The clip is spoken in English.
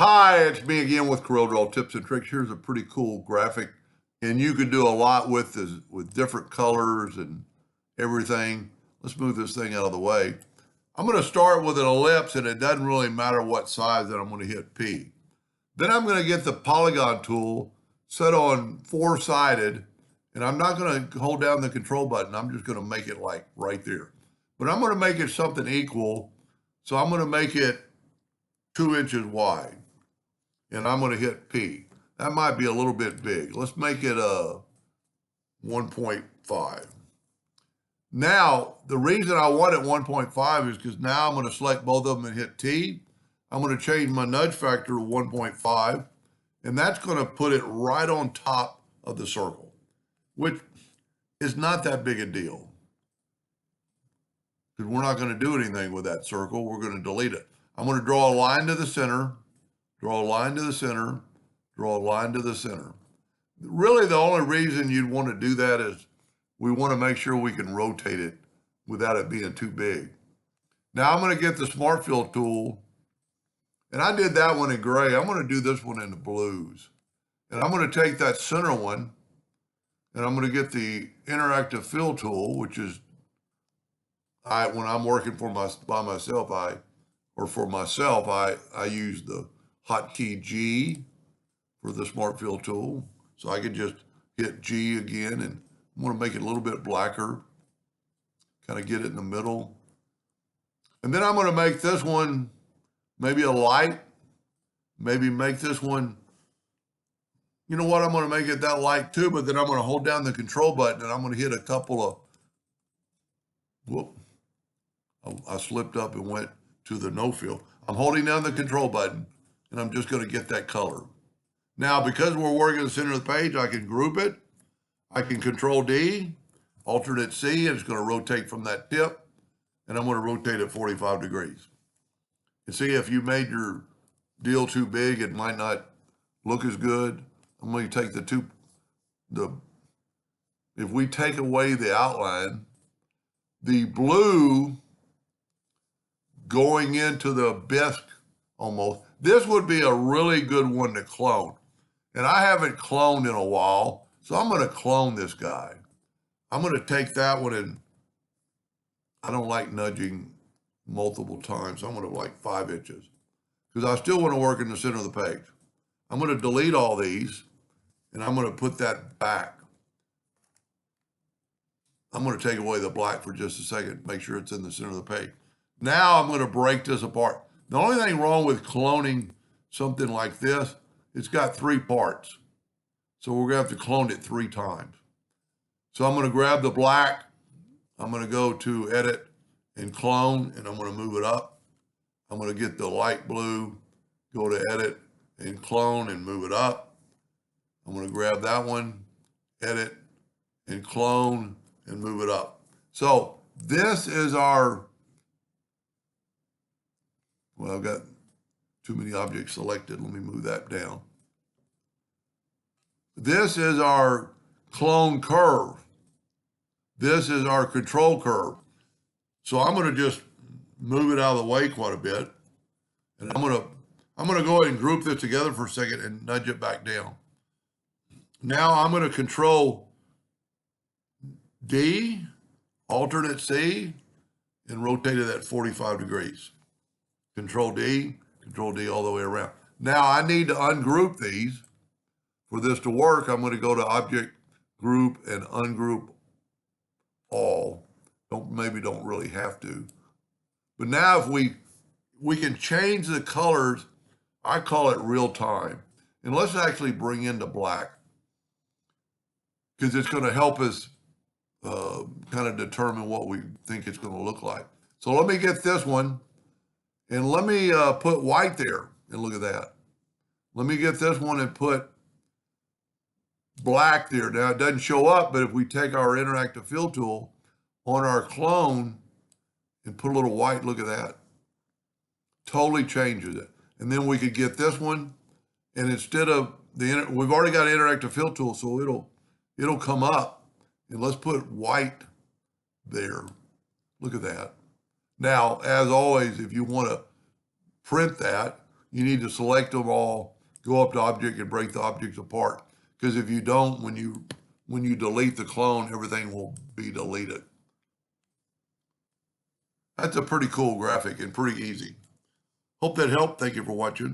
Hi, it's me again with Corel Draw Tips and Tricks. Here's a pretty cool graphic, and you can do a lot with this, with different colors and everything. Let's move this thing out of the way. I'm going to start with an ellipse, and it doesn't really matter what size that I'm going to hit P. Then I'm going to get the polygon tool set on four-sided, and I'm not going to hold down the control button. I'm just going to make it like right there. But I'm going to make it something equal, so I'm going to make it 2 inches wide. And I'm going to hit P. That might be a little bit big. Let's make it 1.5. Now, the reason I want it 1.5 is because now I'm going to select both of them and hit T. I'm going to change my nudge factor to 1.5, and that's going to put it right on top of the circle, which is not that big a deal because we're not going to do anything with that circle. We're going to delete it. I'm going to draw a line to the center. Draw a line to the center, draw a line to the center. Really, the only reason you'd want to do that is we want to make sure we can rotate it without it being too big. Now I'm going to get the Smart Fill tool, and I did that one in gray. I'm going to do this one in the blues. And I'm going to take that center one, and I'm going to get the Interactive Fill tool, which is, when I'm working by myself, I use the hotkey G for the Smart Fill tool. So I can just hit G again, and I'm going to make it a little bit blacker, kind of get it in the middle. And then I'm going to make this one maybe a light, maybe make this one, you know what, I'm going to make it that light too, but then I'm going to hold down the control button and I'm going to hit a couple of, whoop, I slipped up and went to the no fill. I'm holding down the control button, and I'm just going to get that color. Now, because we're working in the center of the page, I can group it. I can Control D, alternate C, and it's going to rotate from that tip, and I'm going to rotate it 45 degrees. And see, if you made your deal too big, it might not look as good. I'm going to take if we take away the outline, the blue going into the bisque almost, this would be a really good one to clone. And I haven't cloned in a while, so I'm going to clone this guy. I'm going to take that one, and I don't like nudging multiple times. I'm going to like 5 inches because I still want to work in the center of the page. I'm going to delete all these, and I'm going to put that back. I'm going to take away the black for just a second, make sure it's in the center of the page. Now I'm going to break this apart. The only thing wrong with cloning something like this, it's got 3 parts. So we're going to have to clone it 3 times. So I'm going to grab the black. I'm going to go to Edit and Clone, and I'm going to move it up. I'm going to get the light blue, go to Edit and Clone and move it up. I'm going to grab that one, Edit and Clone and move it up. So this is our, well, I've got too many objects selected. Let me move that down. This is our clone curve. This is our control curve. So I'm going to just move it out of the way quite a bit. And I'm going to go ahead and group this together for a second and nudge it back down. Now I'm going to Control D, alternate C, and rotate it at 45 degrees. Control D all the way around. Now I need to ungroup these. For this to work, I'm going to go to Object, Group, and Ungroup All. Don't really have to. But now if we can change the colors, I call it real time. And let's actually bring in the black, because it's going to help us kind of determine what we think it's going to look like. So let me get this one, and let me put white there, and look at that. Let me get this one and put black there. Now it doesn't show up, but if we take our Interactive Fill tool on our clone and put a little white, look at that. Totally changes it. And then we could get this one, and instead of we've already got an Interactive Fill tool, so it'll come up, and let's put white there. Look at that. Now, as always, if you want to print that, you need to select them all, go up to object and break the objects apart. Because if you don't, when you delete the clone, everything will be deleted. That's a pretty cool graphic and pretty easy. Hope that helped. Thank you for watching.